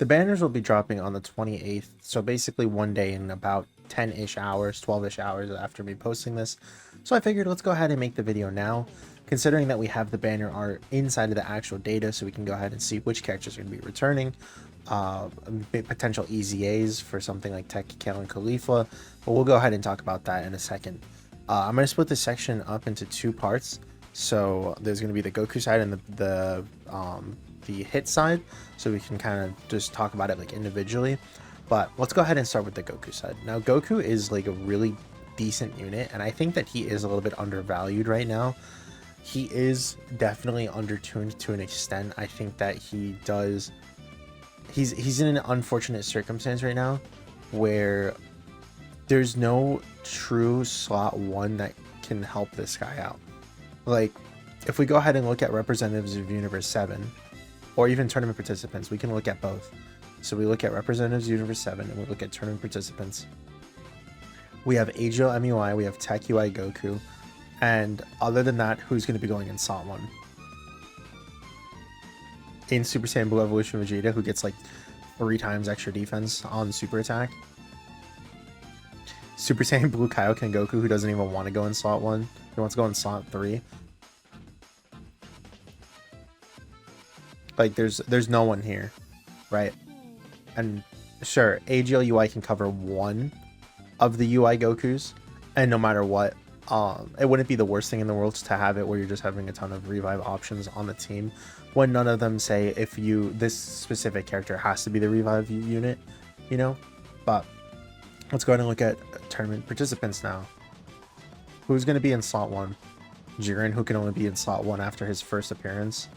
The banners will be dropping on the 28th, so basically one day in about 10-ish hours, 12-ish hours after me posting this. So I figured let's go ahead and make the video now, considering that we have the banner art inside of the actual data, so we can go ahead and see which characters are going to be returning, potential EZAs for something like Tech, Kale, and Khalifa, but we'll go ahead and talk about that in a second. I'm going to split this section up into two parts. So there's going to be the Goku side and the hit side, so we can kind of just talk about it like individually. But let's go ahead and start with the Goku side. Now Goku is like a really decent unit, and I think that he is a little bit undervalued right now. He is definitely undertuned to an extent. I think that he's in an unfortunate circumstance right now where there's no true slot 1 that can help this guy out. Like, if we go ahead and look at representatives of Universe 7, or even tournament participants, we can look at both. So we look at representatives of Universe 7, and we look at tournament participants. We have AGL MUI, we have Tech UI Goku, and other than that, who's going to be going in slot 1? In Super Saiyan Blue Evolution Vegeta, who gets like 3 times extra defense on super attack. Super Saiyan Blue Kaioken Goku, who doesn't even want to go in slot 1. He wants to go in slot 3. Like, there's no one here, right? And sure, AGL UI can cover 1 of the UI Gokus, and no matter what, it wouldn't be the worst thing in the world to have it where you're just having a ton of revive options on the team, when none of them say if this specific character has to be the revive unit, you know? But let's go ahead and look at tournament participants now. Who's going to be in slot 1? Jiren, who can only be in slot 1 after his first appearance.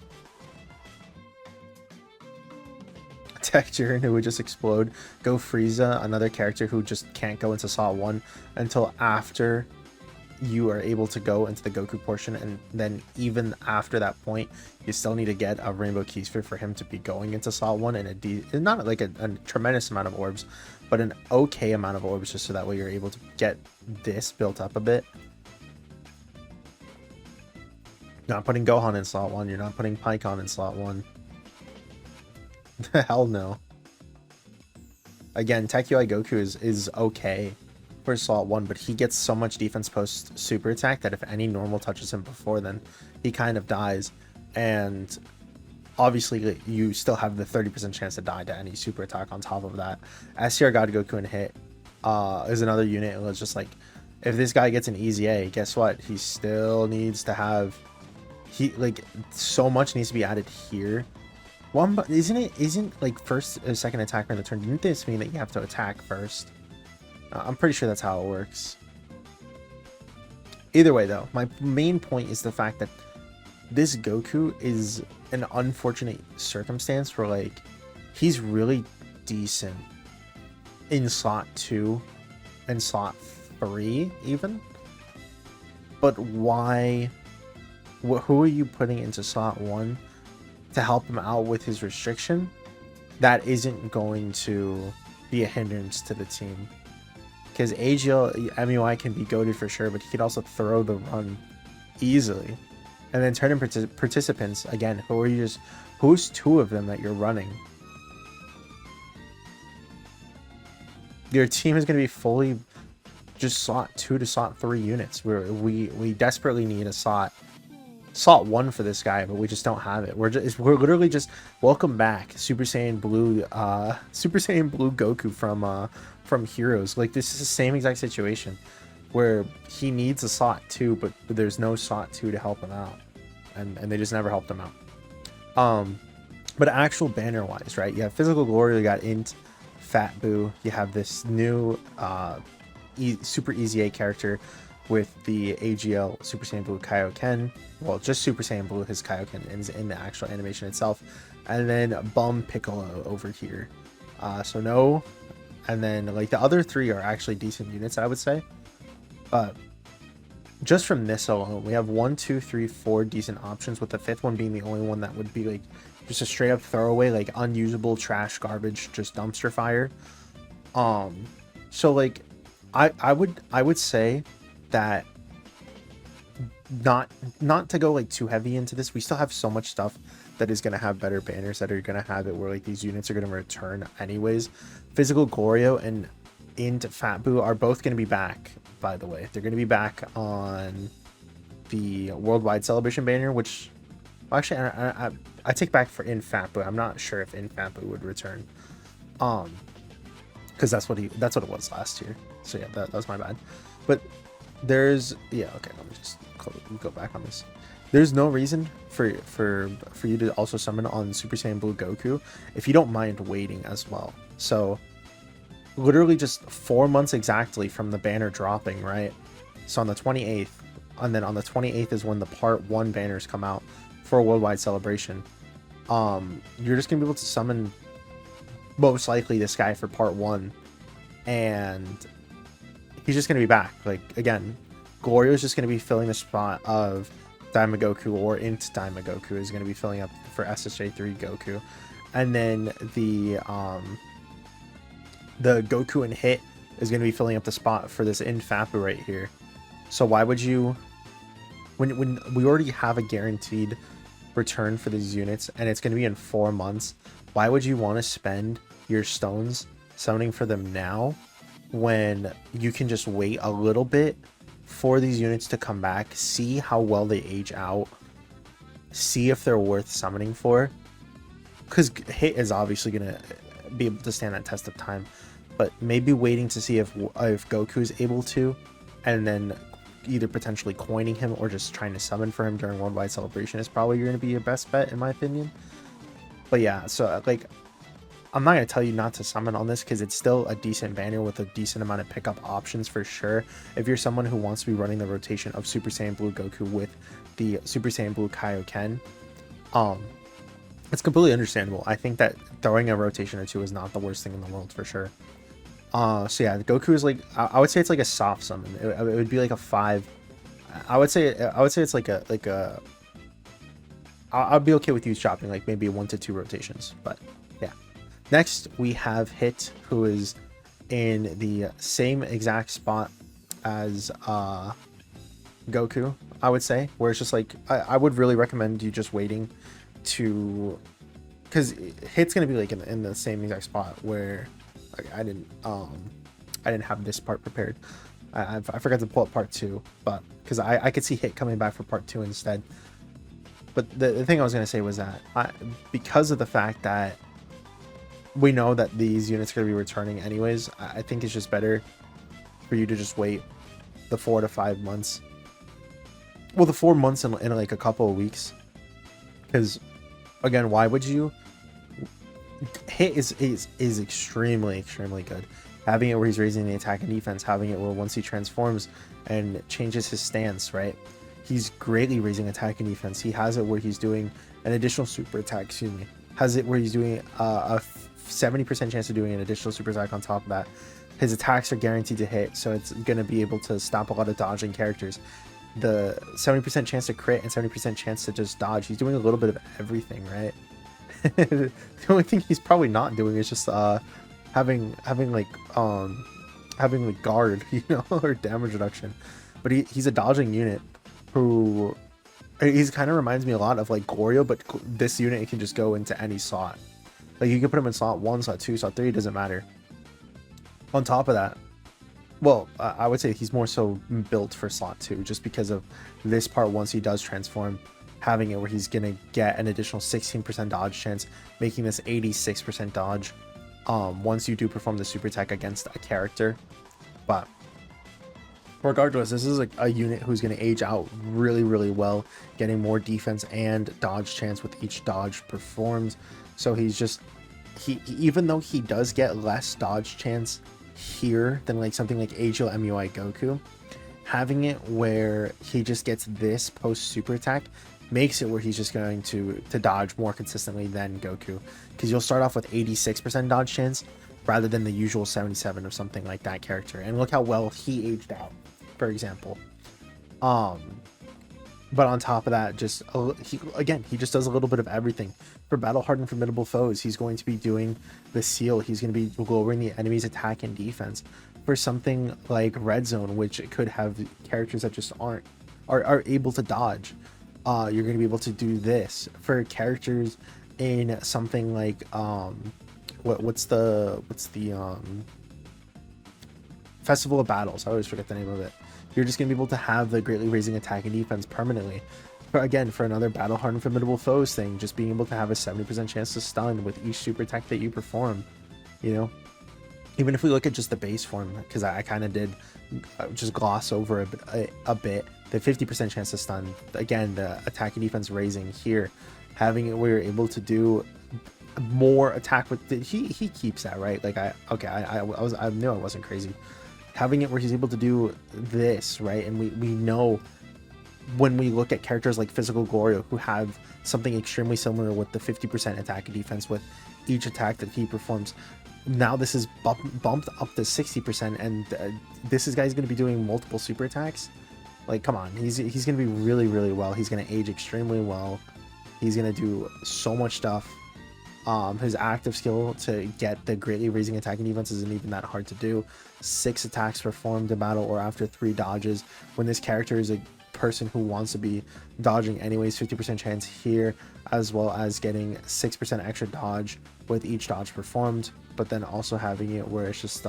Tech Jiren, who would just explode. Go Frieza, another character who just can't go into slot 1 until after you are able to go into the Goku portion, and then even after that point, you still need to get a Rainbow Key Sphere for him to be going into slot 1, and not like a tremendous amount of orbs, but an okay amount of orbs, just so that way you're able to get this built up a bit. Not putting Gohan in slot 1, you're not putting Pikkon in slot 1. Hell no. Again, Tech UI Goku is okay for slot 1, but he gets so much defense post super attack that if any normal touches him before then, he kind of dies. And obviously you still have the 30% chance to die to any super attack on top of that. SCR God Goku and Hit is another unit. It was just like, if this guy gets an easy A, guess what? He still needs to have, so much needs to be added here. But isn't like first or second attacker in the turn, didn't this mean that you have to attack first? I'm pretty sure that's how it works. Either way though, my main point is the fact that this Goku is an unfortunate circumstance where like he's really decent in slot 2 and slot 3 even, but why, who are you putting into slot 1 to help him out with his restriction? That isn't going to be a hindrance to the team, because AGL MUI can be goated for sure, but he could also throw the run easily. And then tournament participants, again, who's 2 of them that you're running? Your team is going to be fully just slot 2 to slot 3 units, where we desperately need a slot 1 for this guy, but we just don't have it. We're literally just, welcome back Super Saiyan Blue Goku from Heroes. Like, this is the same exact situation where he needs a slot 2, but there's no slot 2 to help him out, and they just never helped him out. But actual banner wise, right, you have Physical Glory, you got Int, Fat Boo, you have this new Super EZA character with the AGL Super Saiyan Blue Kaioken. Well, just Super Saiyan Blue, his Kaioken is in the actual animation itself. And then Bum Piccolo over here. So no. And then like the other 3 are actually decent units, I would say. But just from this alone, we have 1, 2, 3, 4 decent options, with the 5th one being the only one that would be like just a straight up throwaway, like unusable trash garbage, just dumpster fire. So like I would say that not to go like too heavy into this, we still have so much stuff that is going to have better banners, that are going to have it where like these units are going to return anyways. Physical Goryo and Int Fat Boo are both going to be back, by the way. They're going to be back on the Worldwide Celebration banner, which actually I take back for Int Fat Boo. I'm not sure if Int Fat Boo would return, because that's what it was last year. So yeah, that was my bad. But there's okay, let me just go back on this. There's no reason for you to also summon on Super Saiyan Blue Goku if you don't mind waiting as well. So literally just 4 months exactly from the banner dropping, right? So on the 28th, and then on the 28th is when the Part 1 banners come out for a Worldwide Celebration. You're just gonna be able to summon most likely this guy for Part 1, and he's just gonna be back. Like, again, Goryo is just gonna be filling the spot of Daima Goku, or Int Daima Goku is gonna be filling up for SSJ3 Goku, and then the Goku and Hit is gonna be filling up the spot for this Int Fat Boo right here. So why would you, when we already have a guaranteed return for these units and it's going to be in 4 months, why would you want to spend your stones summoning for them now when you can just wait a little bit for these units to come back, see how well they age out, see if they're worth summoning for? Because Hit is obviously going to be able to stand that test of time, but maybe waiting to see if Goku is able to, and then either potentially coining him or just trying to summon for him during Worldwide Celebration is probably going to be your best bet, in my opinion. But yeah, so like, I'm not going to tell you not to summon on this because it's still a decent banner with a decent amount of pickup options for sure. If you're someone who wants to be running the rotation of Super Saiyan Blue Goku with the Super Saiyan Blue Kaioken, it's completely understandable. I think that throwing a rotation or two is not the worst thing in the world for sure. So yeah, Goku is like, I would say it's like a soft summon. It would be like a 5. I would say it's like a I'd be okay with you chopping like maybe 1 to 2 rotations. But yeah, next we have Hit, who is in the same exact spot as Goku, I would say, where it's just like, I would really recommend you just waiting to, because Hit's gonna be like in the same exact spot where I didn't have this part prepared. I forgot to pull up part 2, but because I could see Hit coming back for part 2 instead. But the thing I was gonna say was that because of the fact that we know that these units are gonna be returning anyways, I think it's just better for you to just wait the 4 to 5 months. Well, the 4 months in like a couple of weeks, because again, why would you? Hit is extremely good. Having it where he's raising the attack and defense, having it where once he transforms and changes his stance, right, he's greatly raising attack and defense. He has it where he's doing an additional super attack, excuse me, has it where he's doing a 70% chance of doing an additional super attack on top of that. His attacks are guaranteed to hit, so it's going to be able to stop a lot of dodging characters. The 70% chance to crit and 70% chance to just dodge. He's doing a little bit of everything, right? The only thing he's probably not doing is just having like guard, you know, or damage reduction. But he's a dodging unit who he's kind of reminds me a lot of like Goryo, but this unit, it can just go into any slot. Like you can put him in slot 1, slot 2, slot 3, it doesn't matter. On top of that, well, I would say he's more so built for slot 2 just because of this part. Once he does transform, having it where he's gonna get an additional 16% dodge chance, making this 86% dodge once you do perform the super attack against a character. But regardless, this is like a unit who's going to age out really well, getting more defense and dodge chance with each dodge performed. So he's just, even though he does get less dodge chance here than like something like Agile MUI Goku, having it where he just gets this post super attack makes it where he's just going to dodge more consistently than Goku, because you'll start off with 86% dodge chance rather than the usual 77 or something like that character. And look how well he aged out, for example. But on top of that, just he just does a little bit of everything. For battle hardened formidable foes, he's going to be doing the seal. He's going to be lowering the enemy's attack and defense. For something like Red Zone, which could have characters that just are able to dodge, You're going to be able to do this for characters in something like what's the Festival of Battles. I always forget the name of it. You're just going to be able to have the greatly raising attack and defense permanently. But again, for another battle hardened formidable foes thing, just being able to have a 70% chance to stun with each super attack that you perform, you know. Even if we look at just the base form, because I kind of did just gloss over a bit, the 50% chance to stun. Again, the attack and defense raising here, having it where you're able to do more attack with he keeps that, right? Like I knew I wasn't crazy. Having it where he's able to do this, right? And we know when we look at characters like Physical Goku who have something extremely similar with the 50% attack and defense with each attack that he performs. Now this is bumped up to 60%, and this guy's going to be doing multiple super attacks. Like, come on, he's going to be really, really well. He's going to age extremely well. He's going to do so much stuff. His active skill to get the greatly raising attack and defense isn't even that hard to do. 6 attacks performed in battle or after 3 dodges. When this character is a person who wants to be dodging anyways, 50% chance here, as well as getting 6% extra dodge with each dodge performed, but then also having it where it's just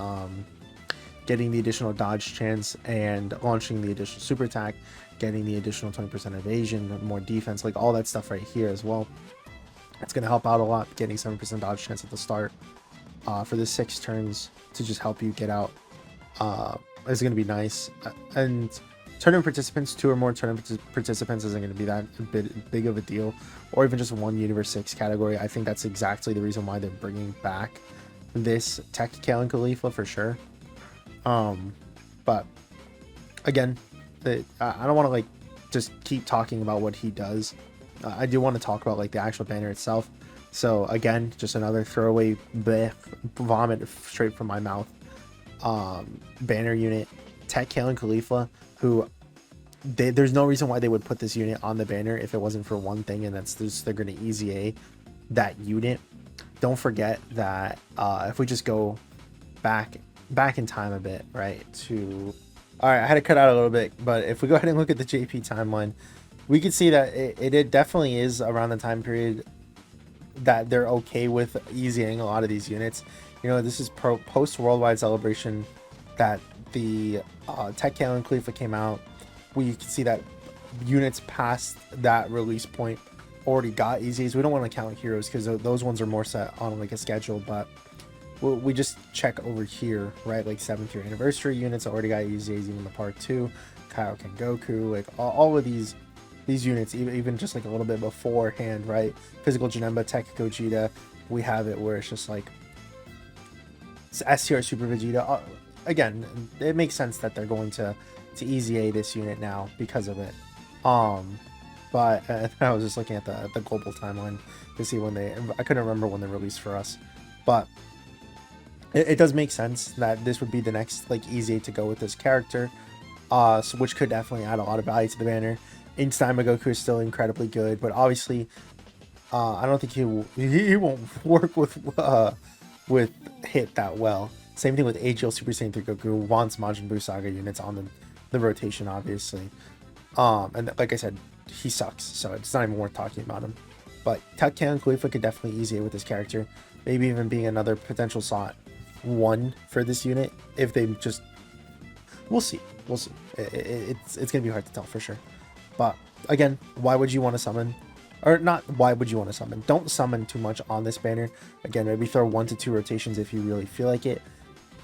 getting the additional dodge chance and launching the additional super attack, getting the additional 20% evasion, more defense, like all that stuff right here as well. It's going to help out a lot, getting 7% dodge chance at the start for the 6 turns to just help you get out is going to be nice. And tournament participants, 2 or more tournament participants isn't going to be that big of a deal, or even just one Universe 6 category. I think that's exactly the reason why they're bringing back this Tech Kale and Khalifa for sure. But again, I don't want to like just keep talking about what he does. I do want to talk about like the actual banner itself. So again, just another throwaway vomit straight from my mouth. Banner unit, Tech Kale and Khalifa, who there's no reason why they would put this unit on the banner if it wasn't for one thing, and that's just they're going to easy A that unit. Don't forget that if we just go back in time a bit, right, to all right, I had to cut out a little bit, but if we go ahead and look at the JP timeline, we can see that it definitely is around the time period that they're okay with easying a lot of these units. You know, this is post Worldwide Celebration that the Tech Kale and Khalifa came out. We can see that units past that release point already got easies. We don't want to count heroes because those ones are more set on like a schedule, but we just check over here, right? Like 7th year anniversary units already got easies, even the part 2, Kaioken Goku, like all of these units, even just like a little bit beforehand, right? Physical Janemba, Tech Gogeta, we have it where it's just like STR Super Vegeta. Again, it makes sense that they're going to easy A this unit now because of it. But I was just looking at the global timeline to see when I couldn't remember when they released for us, but it does make sense that this would be the next like easy A to go with this character, so which could definitely add a lot of value to the banner. Time Goku is still incredibly good, but obviously I don't think he won't work with hit that well. Same thing with AGL Super Saiyan 3 Goku wants Majin Buu Saga units on the rotation, obviously. And like I said, he sucks, so it's not even worth talking about him. But Tech Kale and Khalifa could definitely easy it with this character, maybe even being another potential slot 1 for this unit if they just. We'll see. It's gonna be hard to tell for sure. But again, why would you want to summon? Or not, why would you want to summon? Don't summon too much on this banner. Again, maybe throw 1 to 2 rotations if you really feel like it.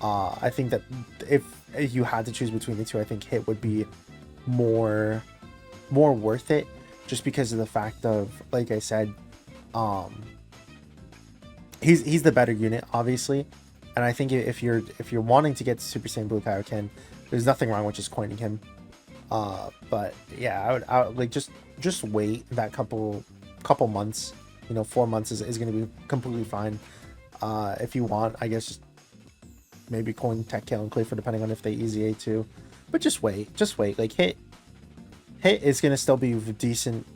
I think that if you had to choose between the two, I think hit would be more worth it, just because of the fact of, like I said, he's the better unit, obviously. And I think if you're wanting to get Super Saiyan Blue Kaioken, there's nothing wrong with just coining him. But yeah, I would like just wait that couple months. You know, 4 months is going to be completely fine. If you want, I guess, just maybe coin Tech Kale and Khalifa depending on if they easy A too. But just wait. Like hit is going to still be decent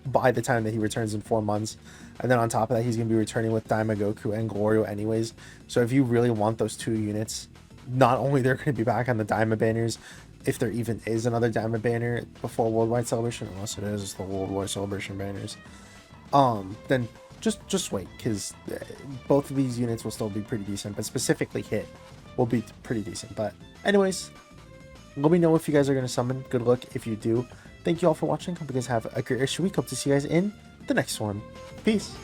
by the time that he returns in 4 months. And then on top of that, he's going to be returning with Daima Goku and Glorio anyways. So if you really want those 2 units, not only they're going to be back on the Daima banners, if there even is another diamond banner before Worldwide Celebration, unless it is the Worldwide Celebration banners, then just wait, because both of these units will still be pretty decent, but specifically hit will be pretty decent. But anyways, let me know if you guys are going to summon. Good luck if you do. Thank you all for watching. Hope you guys have a great rest of your week. Hope to see you guys in the next one. Peace.